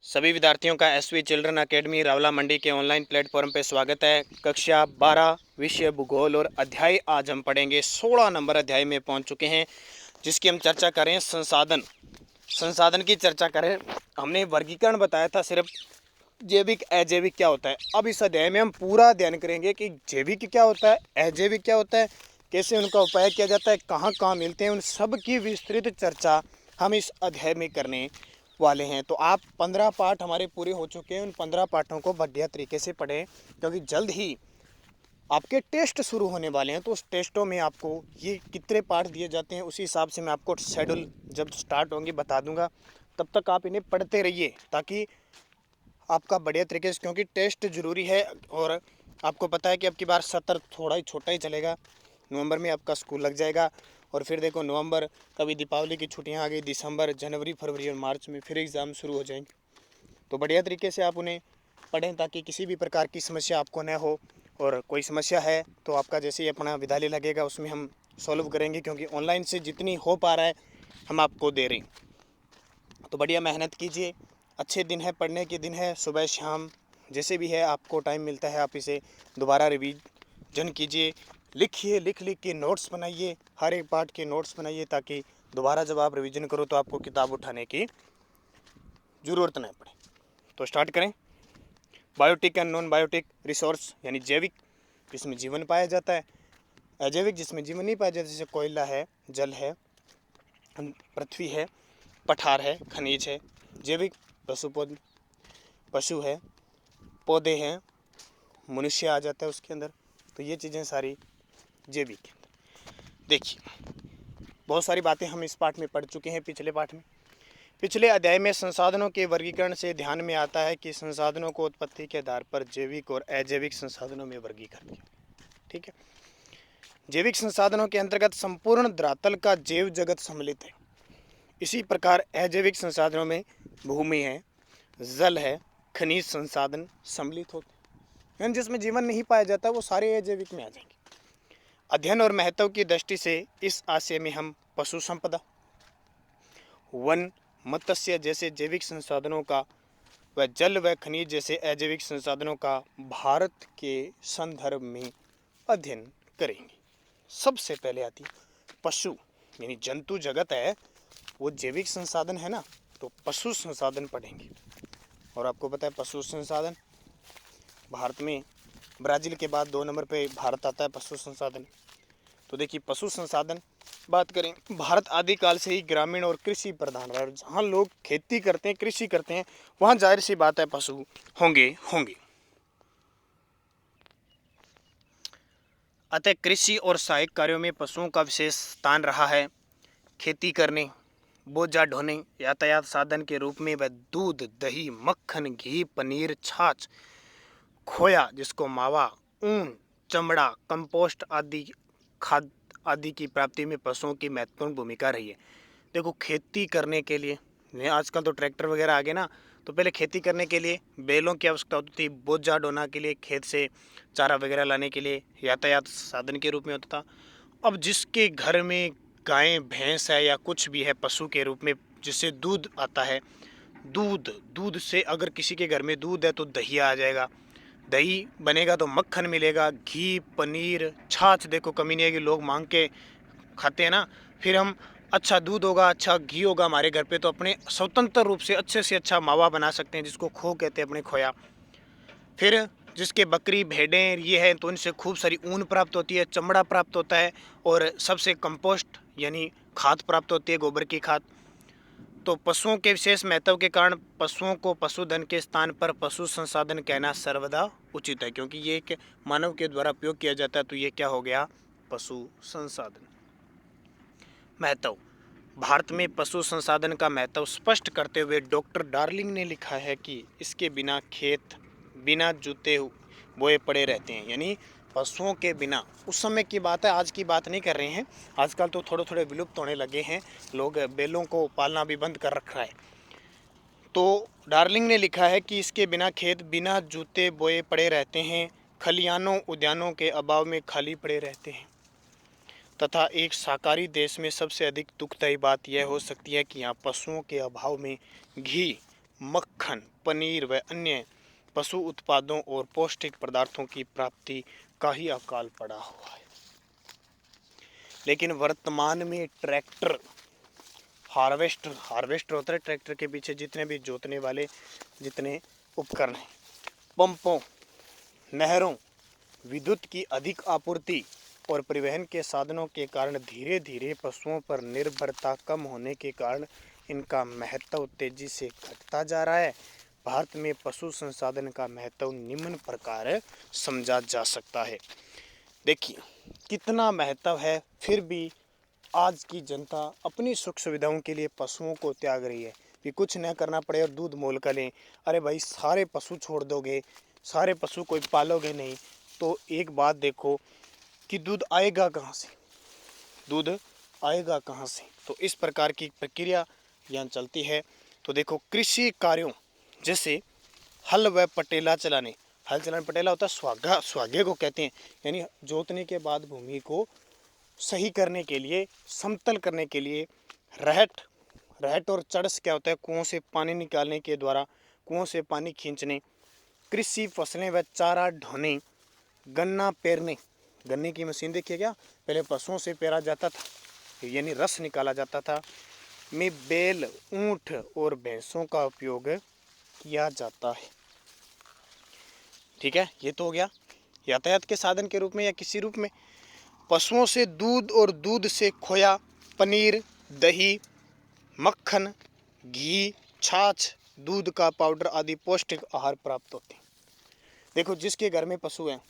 सभी विद्यार्थियों का एसवी चिल्ड्रन अकेडमी रावला मंडी के ऑनलाइन प्लेटफॉर्म पर स्वागत है। कक्षा 12 विषय भूगोल और अध्याय आज हम पढ़ेंगे। 16 नंबर अध्याय में पहुंच चुके हैं, जिसकी हम चर्चा करें संसाधन की चर्चा करें। हमने वर्गीकरण बताया था सिर्फ जैविक अजैविक क्या होता है। अब इस अध्याय में हम पूरा अध्ययन करेंगे कि जैविक क्या होता है, अजैविक क्या होता है, कैसे उनका उपाय किया जाता है, कहाँ कहाँ मिलते हैं, उन सब की विस्तृत चर्चा हम इस अध्याय में करने वाले हैं। तो आप 15 पाठ हमारे पूरे हो चुके हैं। उन 15 पाठों को बढ़िया तरीके से पढ़ें, क्योंकि जल्द ही आपके टेस्ट शुरू होने वाले हैं। तो उस टेस्टों में आपको ये कितने पाठ दिए जाते हैं, उसी हिसाब से मैं आपको शेड्यूल जब स्टार्ट होंगे बता दूंगा। तब तक आप इन्हें पढ़ते रहिए ताकि आपका बढ़िया तरीके से, क्योंकि टेस्ट ज़रूरी है। और आपको पता है कि अब की बार सत्र थोड़ा ही छोटा ही चलेगा। नवंबर में आपका स्कूल लग जाएगा और फिर देखो नवंबर, कभी दीपावली की छुट्टियां आ गई, दिसंबर, जनवरी, फरवरी और मार्च में फिर एग्ज़ाम शुरू हो जाएंगे। तो बढ़िया तरीके से आप उन्हें पढ़ें ताकि किसी भी प्रकार की समस्या आपको न हो। और कोई समस्या है तो आपका जैसे ही अपना विद्यालय लगेगा उसमें हम सॉल्व करेंगे, क्योंकि ऑनलाइन से जितनी हो पा रहा है हम आपको दे रहे हैं। तो बढ़िया मेहनत कीजिए। अच्छे दिन है, पढ़ने के दिन है, सुबह शाम जैसे भी है आपको टाइम मिलता है आप इसे दोबारा रिवीजन कीजिए। लिखिए, लिख के नोट्स बनाइए, हर एक पार्ट के नोट्स बनाइए ताकि दोबारा जब आप रिवीजन करो तो आपको किताब उठाने की ज़रूरत न पड़े। तो स्टार्ट करें। Biotic and non biotic resource यानी जैविक, जिसमें जीवन पाया जाता है, अजैविक जिसमें जीवन नहीं पाया जाता, जैसे कोयला है, जल है, पृथ्वी है, पठार है, खनिज है। जैविक पशु है, पौधे हैं, मनुष्य आ जाता है उसके अंदर। तो ये चीज़ें सारी जैविक के अंदर। देखिए, बहुत सारी बातें हम इस पाठ में पढ़ चुके हैं। पिछले पाठ में, पिछले अध्याय में संसाधनों के वर्गीकरण से ध्यान में आता है कि संसाधनों को उत्पत्ति के आधार पर जैविक और अजैविक संसाधनों में वर्गीकरण किया। ठीक है। जैविक संसाधनों के अंतर्गत संपूर्ण धरातल का जैव जगत सम्मिलित है। इसी प्रकार अजैविक संसाधनों में भूमि है, जल है, खनिज संसाधन सम्मिलित होते हैं। यानी जिसमें जीवन नहीं पाया जाता वो सारे अजैविक में आ जाएंगे। अध्ययन और महत्व की दृष्टि से इस आशय में हम पशु संपदा, वन, मत्स्य जैसे जैविक संसाधनों का व जल व खनिज जैसे अजैविक संसाधनों का भारत के संदर्भ में अध्ययन करेंगे। सबसे पहले आती पशु यानी जंतु जगत है, वो जैविक संसाधन है ना, तो पशु संसाधन पढ़ेंगे। और आपको पता है पशु संसाधन भारत में ब्राज़ील के बाद 2 नंबर पे भारत आता है पशु संसाधन। तो देखिए, पशु संसाधन बात करें, भारत आदिकाल से ही ग्रामीण और कृषि प्रधान रहा है। जहाँ लोग खेती करते हैं, कृषि करते हैं, वहाँ जाहिर सी बात है पशु होंगे। अतः कृषि और सहायक कार्यों में पशुओं का विशेष स्थान रहा है। खेती करने, बोझा ढोने, यातायात साधन के रूप में वह दूध, दही, मक्खन, घी, पनीर, छाछ, खोया जिसको मावा, ऊन, चमड़ा, कंपोस्ट आदि खाद आदि की प्राप्ति में पशुओं की महत्वपूर्ण भूमिका रही है। देखो, खेती करने के लिए आजकल तो ट्रैक्टर वगैरह आ गए ना, तो पहले खेती करने के लिए बैलों की आवश्यकता होती थी, बोझा ढोना के लिए, खेत से चारा वगैरह लाने के लिए यातायात साधन के रूप में होता था। अब जिसके घर में गाय भैंस है या कुछ भी है पशु के रूप में, जिससे दूध आता है, दूध से अगर किसी के घर में दूध है तो दही आ जाएगा, दही बनेगा तो मक्खन मिलेगा, घी, पनीर, छाछ देखो कमी नहीं है कि लोग मांग के खाते हैं ना। फिर हम अच्छा दूध होगा, अच्छा घी होगा हमारे घर पे, तो अपने स्वतंत्र रूप से अच्छे से अच्छा मावा बना सकते हैं, जिसको खो कहते हैं, अपने खोया। फिर जिसके बकरी भेड़ें ये हैं तो इनसे खूब सारी ऊन प्राप्त होती है, चमड़ा प्राप्त होता है, और सबसे कंपोस्ट यानी खाद प्राप्त होती है, गोबर की खाद। तो पशुओं के विशेष महत्व के कारण पशुओं को पशुधन के स्थान पर पशु संसाधन कहना सर्वदा उचित है, क्योंकि ये एक मानव के द्वारा उपयोग किया जाता है। तो ये क्या हो गया, पशु संसाधन। महत्व, भारत में पशु संसाधन का महत्व स्पष्ट करते हुए डॉक्टर डार्लिंग ने लिखा है कि इसके बिना खेत बिना जूते बोए पड़े रहते हैं। यानी पशुओं के बिना, उस समय की बात है, आज की बात नहीं कर रहे हैं। आजकल तो थोड़े थोड़े विलुप्त होने लगे हैं, लोग बैलों को पालना भी बंद कर रखा है। तो डार्लिंग ने लिखा है कि इसके बिना खेत बिना जूते बोए पड़े रहते हैं, खलिहानों उद्यानों के अभाव में खाली पड़े रहते हैं, तथा एक शाकाहारी देश में सबसे अधिक दुखदायी बात यह हो सकती है कि यहाँ पशुओं के अभाव में घी, मक्खन, पनीर व अन्य पशु उत्पादों और पौष्टिक पदार्थों की प्राप्ति का ही अकाल पड़ा हुआ है। लेकिन वर्तमान में ट्रैक्टर, हार्वेस्टर होता है, ट्रैक्टर के पीछे जितने भी जोतने वाले जितने उपकरण हैं, पंपों, नहरों, विद्युत की अधिक आपूर्ति और परिवहन के साधनों के कारण धीरे धीरे पशुओं पर निर्भरता कम होने के कारण इनका महत्व तेजी से घटता जा रहा है। भारत में पशु संसाधन का महत्व निम्न प्रकार समझा जा सकता है। देखिए कितना महत्व है, फिर भी आज की जनता अपनी सुख सुविधाओं के लिए पशुओं को त्याग रही है कि कुछ न करना पड़े और दूध मोल कर लें। अरे भाई, सारे पशु छोड़ दोगे, सारे पशु कोई पालोगे नहीं, तो एक बात देखो कि दूध आएगा कहाँ से, दूध आएगा कहाँ से। तो इस प्रकार की प्रक्रिया यहाँ चलती है। तो देखो कृषि कार्यों जैसे हल व पटेला चलाने, हल चलाने, पटेला होता है स्वागे को कहते हैं, यानी जोतने के बाद भूमि को सही करने के लिए, समतल करने के लिए। रहट और चड़स क्या होता है, कुओं से पानी निकालने के द्वारा, कुओं से पानी खींचने। कृषि फसलें व चारा ढोने, गन्ना पेरने, गन्ने की मशीन देखिए क्या, पहले पशुओं से पेरा जाता था यानी रस निकाला जाता था। में बैल, ऊंट और भैंसों का उपयोग किया जाता है। ठीक है, ये तो हो गया यातायात के साधन के रूप में या किसी रूप में। पशुओं से दूध और दूध से खोया, पनीर, दही, मक्खन, घी, छाछ, दूध का पाउडर आदि पौष्टिक आहार प्राप्त होते हैं। देखो जिसके घर में पशु हैं,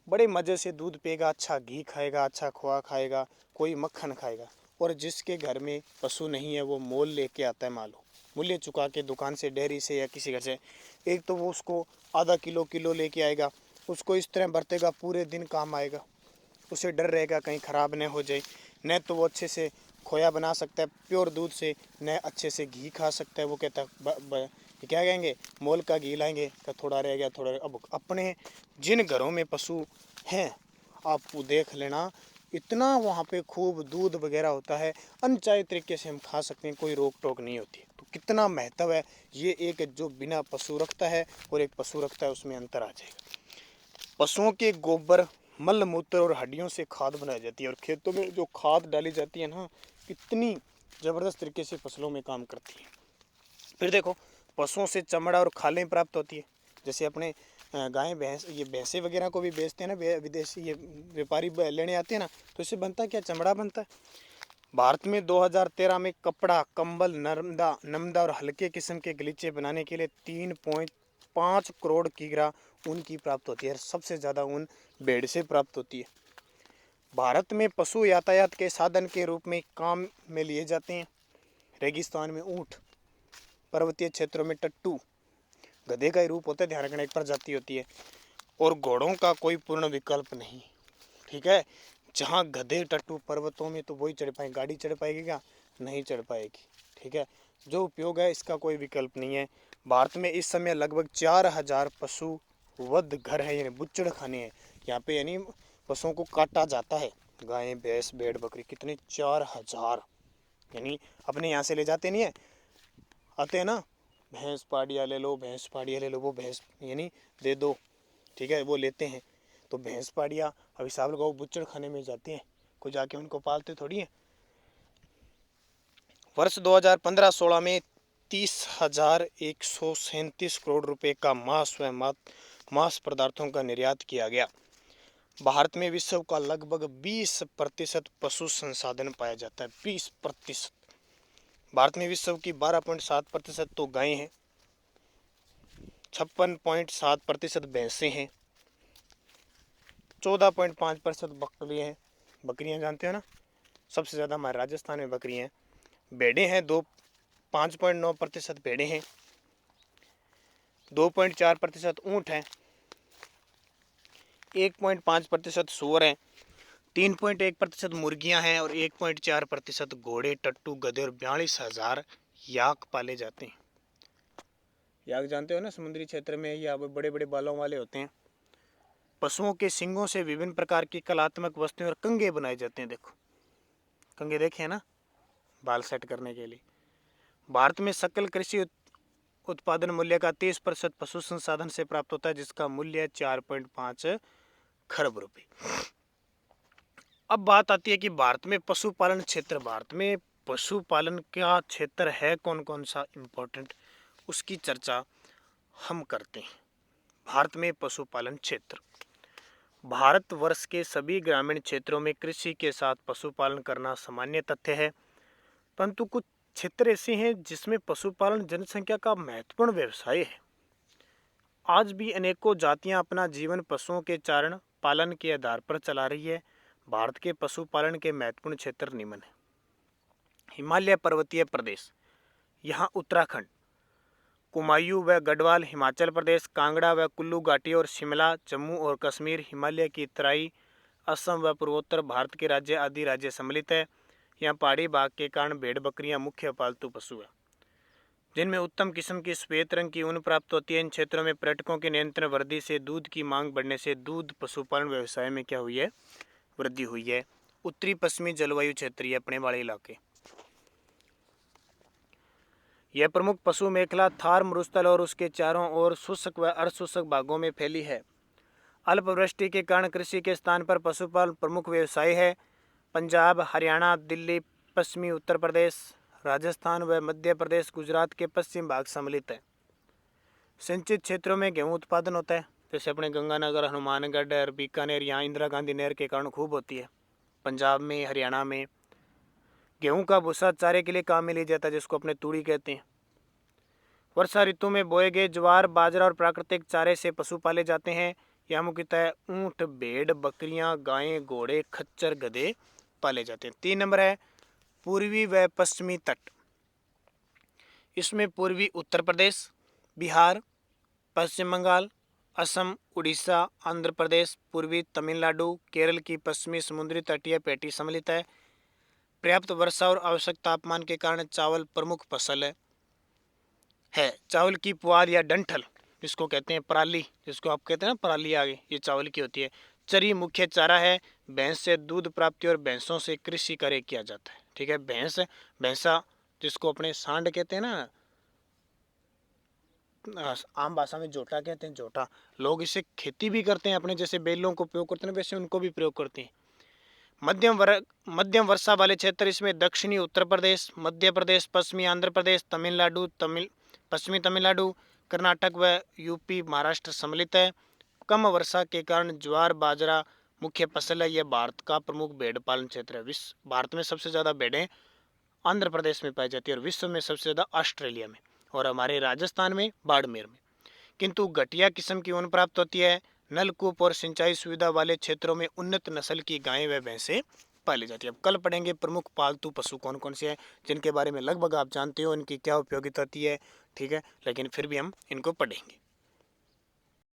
बड़े मज़े से दूध पिएगा, अच्छा घी खाएगा, अच्छा खोआ खाएगा, कोई मक्खन खाएगा। और जिसके घर में पशु नहीं है वो मोल लेके आता है, मालो मूल्य चुका के दुकान से, डेयरी से या किसी घर से, एक तो वो उसको आधा किलो लेके आएगा, उसको इस तरह बरतेगा, पूरे दिन काम आएगा, उसे डर रहेगा कहीं ख़राब न हो जाए। न तो वो अच्छे से खोया बना सकता है प्योर दूध से, न अच्छे से घी खा सकता है। वो कहता है क्या कहेंगे, मोल का घी लाएंगे तो थोड़ा रह गया, थोड़ा। अब अपने जिन घरों में पशु हैं आप देख लेना, इतना वहाँ पे खूब दूध वगैरह होता है, अनचाहे तरीके से हम खा सकते हैं, कोई रोक टोक नहीं होती। तो कितना महत्व है ये, एक जो बिना पशु रखता है और एक पशु रखता है, उसमें अंतर आ जाएगा। पशुओं के गोबर, मल मूत्र और हड्डियों से खाद बनाई जाती है, और खेतों में जो खाद डाली जाती है ना, कितनी ज़बरदस्त तरीके से फसलों में काम करती है। फिर देखो पशुओं से चमड़ा और खालें प्राप्त होती है, जैसे अपने गाय भैंस, ये भैंसे वगैरह को भी बेचते हैं ना विदेशी, ये व्यापारी लेने आते हैं ना, तो इससे बनता क्या, चमड़ा बनता है। भारत में 2013 में कपड़ा, कंबल, नमदा और हल्के किस्म के गलीचे बनाने के लिए 3.5 करोड़ किग्रा ऊन की प्राप्त होती है। सबसे ज़्यादा ऊन भेड़ से प्राप्त होती है। भारत में पशु यातायात के साधन के रूप में काम में लिए जाते हैं। रेगिस्तान में ऊँट, पर्वतीय क्षेत्रों में टट्टू, गधे का ही रूप होता है, ध्यान रखना, एक प्रजाति होती है। और घोड़ों का कोई पूर्ण विकल्प नहीं। ठीक है, जहाँ गधे टट्टू पर्वतों में, तो वही चढ़ पाएंगे, गाड़ी चढ़ पाएगी क्या, नहीं चढ़ पाएगी। ठीक है, जो उपयोग है इसका कोई विकल्प नहीं है। भारत में इस समय लगभग 4000 पशु वध घर है, यानी बुच्चड़ खाने हैं यहाँ पे, यानी पशुओं को काटा जाता है। गाय, भैंस, भेड़, बकरी, कितने, 4000। यानी अपने यहाँ से ले जाते नहीं है, आते हैं ना, भैंस पाड़िया ले लो, भैंस पाड़िया ले लो, वो भैंस यानी दे दो, ठीक है, वो लेते हैं। तो भैंस पाड़िया अब हिसाब लगाओ, बुच्चड़ खाने में जाती हैं, कोई जाके उनको पालते थोड़ी हैं। वर्ष 2015-16 में 30,137 करोड़ रुपए का मांस व मांस पदार्थों का निर्यात किया गया। भारत में विश्व का लगभग 20% पशु संसाधन पाया जाता है, 20%। भारत में विश्व की 12.7% तो गायें हैं, 56.7% भैंसें हैं, 14.5% बकरियाँ हैं। बकरियाँ जानते हो ना, सबसे ज़्यादा हमारे राजस्थान में बकरियाँ हैं। भेड़ें हैं 5.9% भेड़ें हैं, 2.4% ऊँट हैं, 1.5% सूअर हैं, 3.1% मुर्गियां हैं और 1.4% घोड़े, टट्टू, गधे और 42,000 याक पाले जाते हैं। याक जानते हो ना, समुद्री क्षेत्र में या बड़े बड़े बालों वाले होते हैं। पशुओं के सींगों से विभिन्न प्रकार की कलात्मक वस्तुएं और कंगे बनाए जाते हैं। देखो कंगे देखे हैं ना, बाल सेट करने के लिए। भारत में सकल कृषि उत्पादन मूल्य का 30% पशु संसाधन से प्राप्त होता है, जिसका मूल्य 4.5 खरब रुपए। अब बात आती है कि भारत में पशुपालन क्षेत्र, भारत में पशुपालन का क्षेत्र है कौन कौन सा इम्पोर्टेंट, उसकी चर्चा हम करते हैं। भारत में पशुपालन क्षेत्र, भारतवर्ष के सभी ग्रामीण क्षेत्रों में कृषि के साथ पशुपालन करना सामान्य तथ्य है, परंतु कुछ क्षेत्र ऐसे हैं जिसमें पशुपालन जनसंख्या का महत्वपूर्ण व्यवसाय है। आज भी अनेकों जातियां अपना जीवन पशुओं के चारण पालन के आधार पर चला रही है। भारत के पशुपालन के महत्वपूर्ण क्षेत्र निम्न है। हिमालय पर्वतीय प्रदेश, यहाँ उत्तराखंड, कुमायूं व गढ़वाल हिमाचल प्रदेश, कांगड़ा व कुल्लू घाटी और शिमला जम्मू और कश्मीर, हिमालय की तराई असम व पूर्वोत्तर भारत के राज्य आदि राज्य सम्मिलित है। यहाँ पहाड़ी भाग के कारण भेड़ बकरियां मुख्य पालतू पशु है, जिनमें उत्तम किस्म की श्वेत रंग की ऊन प्राप्त होती है। इन क्षेत्रों में पर्यटकों के नियंत्रण वृद्धि से दूध की मांग बढ़ने से दूध पशुपालन व्यवसाय में क्या हुई है, वृद्धि हुई है। उत्तरी पश्चिमी जलवायु क्षेत्रीय अपने वाले इलाके, यह प्रमुख पशु मेखला थार मरुस्थल और उसके चारों ओर शुष्क व अर्धशुष्क भागों में फैली है। अल्पवृष्टि के कारण कृषि के स्थान पर पशुपालन प्रमुख व्यवसाय है। पंजाब, हरियाणा, दिल्ली, पश्चिमी उत्तर प्रदेश, राजस्थान व मध्य प्रदेश, गुजरात के पश्चिम भाग सम्मिलित है। सिंचित क्षेत्रों में गेहूं उत्पादन होता है, जैसे अपने गंगानगर, हनुमानगढ़ और बीकानेर, यहाँ इंदिरा गांधी नहर के कारण खूब होती है। पंजाब में, हरियाणा में गेहूं का भूसा चारे के लिए काम में लिया जाता है, जिसको अपने तूड़ी कहते हैं। वर्षा ऋतु में बोए गए ज्वार, बाजरा और प्राकृतिक चारे से पशु पाले जाते हैं। यहाँ मुख्यतः ऊंट, भेड़, बकरियां, गायें, घोड़े, खच्चर, गधे पाले जाते हैं। 3 नंबर है पूर्वी व पश्चिमी तट, इसमें पूर्वी उत्तर प्रदेश, बिहार, पश्चिम बंगाल, असम, उड़ीसा, आंध्र प्रदेश, पूर्वी तमिलनाडु, केरल की पश्चिमी समुद्री तटीय पेटी सम्मिलित है। पर्याप्त वर्षा और आवश्यक तापमान के कारण चावल प्रमुख फसल है। चावल की पुआल या डंठल, जिसको कहते हैं पराली, जिसको आप कहते हैं ना पराली आगे, ये चावल की होती है। चरी मुख्य चारा है। भैंस से दूध प्राप्ति और भैंसों से कृषि कार्य किया जाता है। ठीक है, भैंसा जिसको अपने सांड कहते हैं ना, आम भाषा में जोटा कहते हैं, जोटा। लोग इसे खेती भी करते हैं, अपने जैसे बैलों को प्रयोग करते हैं वैसे उनको भी प्रयोग करते हैं। मध्यम वर्षा वाले क्षेत्र, इसमें दक्षिणी उत्तर प्रदेश, मध्य प्रदेश, पश्चिमी आंध्र प्रदेश, तमिलनाडु, पश्चिमी तमिलनाडु, कर्नाटक व यूपी, महाराष्ट्र सम्मिलित है। कम वर्षा के कारण ज्वार, बाजरा मुख्य फसल है। यह भारत का प्रमुख भेड़ पालन क्षेत्र है। भारत में सबसे ज़्यादा भेड़ें आंध्र प्रदेश में पाई जाती है और विश्व में सबसे ज़्यादा ऑस्ट्रेलिया में और हमारे राजस्थान में बाड़मेर में। किंतु घटिया किस्म की ऊन प्राप्त होती है। नलकूप और सिंचाई सुविधा वाले क्षेत्रों में उन्नत नस्ल की गायें व भैंसें पाली जाती है। अब कल पढ़ेंगे प्रमुख पालतू पशु कौन कौन से हैं, जिनके बारे में लगभग आप जानते हो, इनकी क्या उपयोगिता होती है। ठीक है, लेकिन फिर भी हम इनको पढ़ेंगे।